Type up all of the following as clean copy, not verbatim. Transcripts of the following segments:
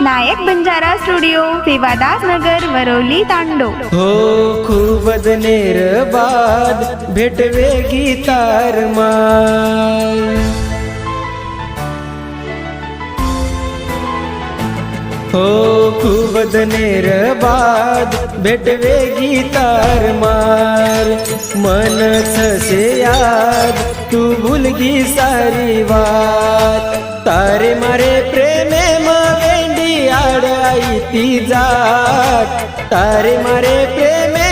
नायक Banjara studio, Sevadas नगर, वरवली, तांडो. हो खूपच नेरबाद भेटवे guitar माल. हो खूपच नेरबाद भेटवे गीतार मार. मन से याद तू भूलगी सारी बात. तारे मारे प्रेमे वेंडी आड आई ती जात. तारे मारे प्रेमे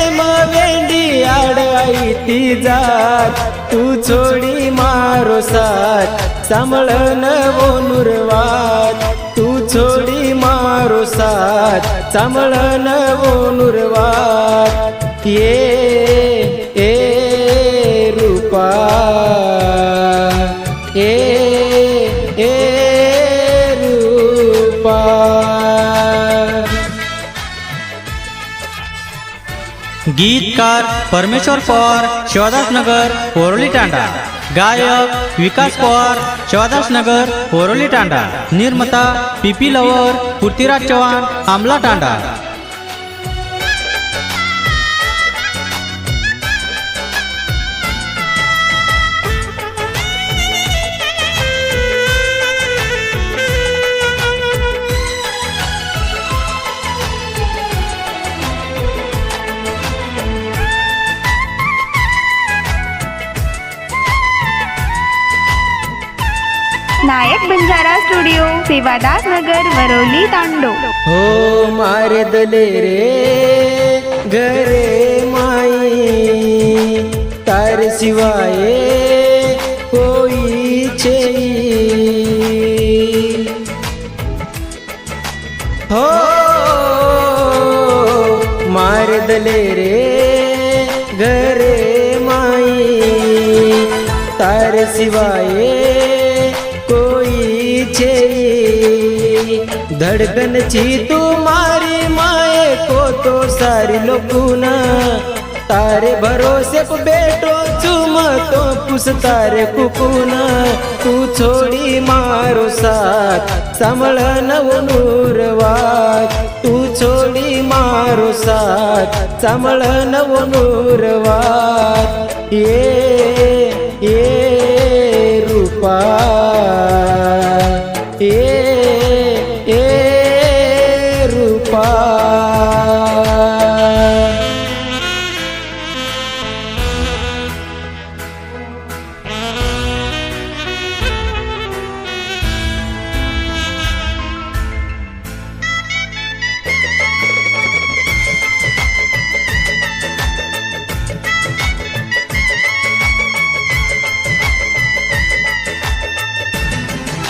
वेंडी आड आई ती जात. तू छोडी मारो साथ सांभळन वो नुरवात. तू छोडी मारो साथ सांभळन वो नुरवात. ए रूपा ए रूपा. गीतकार परमेश्वर पवार, शिवादास नगर, वरवली, तांडा. गायक विकास पवार, शिवादास नगर, वरवली, तांडा. निर्माता पीपी लवर, पृथ्वीराज चव्हाण, आमला, तांडा. नायक बंजारा स्टुडिओ, सेवादास नगर, वरवली, तांडो. हो मारे दले रे घरे माई. तार सिवाय कोई छे. हो मारे दले रे घरे माई. तार सिवाय कोई छे. धड़कन छी तुम्हारी माए को तो सारी लोकुना. तारे भरोसे पे बेटो चुम तो पुस तारे कुकुना. तू छोड़ी मारो साथ सांभळन वो नुरवात. तू छोड़ी मारो साथ सांभळन वो नुरवात. ये रूपा ए रूपा.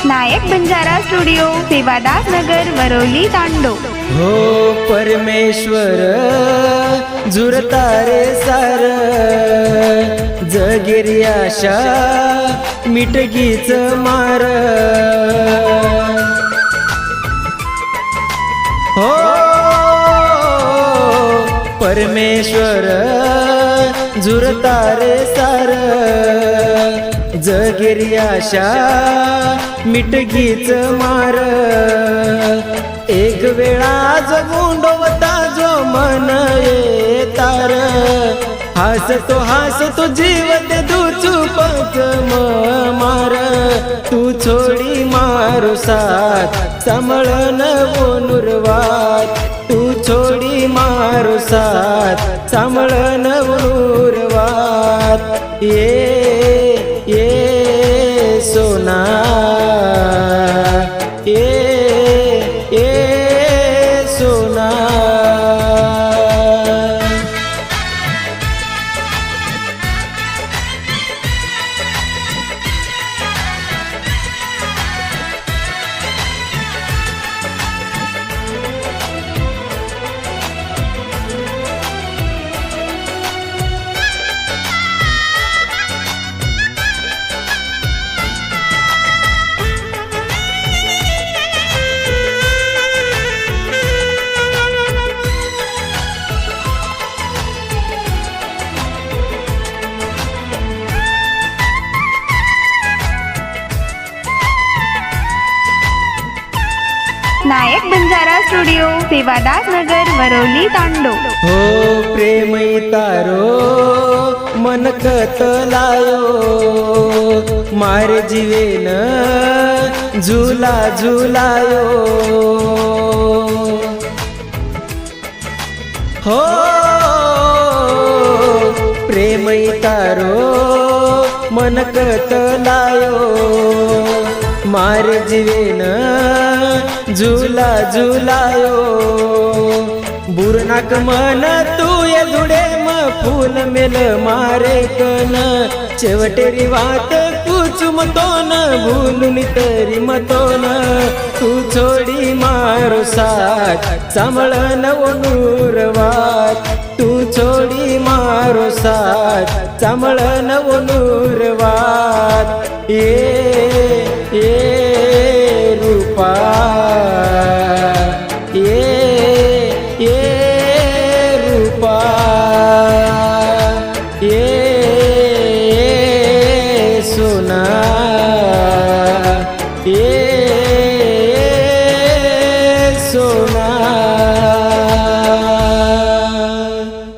नायक बंजारा स्टुडिओ, सेवादास नगर, वरवली, तांडो. हो परमेश्वर झुरतारे सार. जगेरी आशा मिटगीच मार. हो परमेश्वर झुरतारे सार. जगेरी आशा मिटगीच मार. एक वेळा जगुंडवता जो मन येतार. हसतो जीव दे दुचुपक मार. तू छोडी मारो साथ सांभळन वो नुरवात. तू छोडी मारो साथ सांभळन वो नुरवात. ये सोना ये सोना. स्टुडिओ सेवादास नगर वरवली तांडो. हो प्रेमै तारो मन कतलायो मारे जीवेन झुला झुलायो. हो प्रेमै तारो मन कतलायो मारे जीवेन झुला झुलायो. बुरनाक मन तू ये धुडे म फूल मेल मारे कन शेवटेरी वात कुचुम तो न भूलून तरी मतोन तू छोडी मारो साथ सांभळन ओनुरवात. तू छोडी मारो साथ सांभळन ओनुरवात.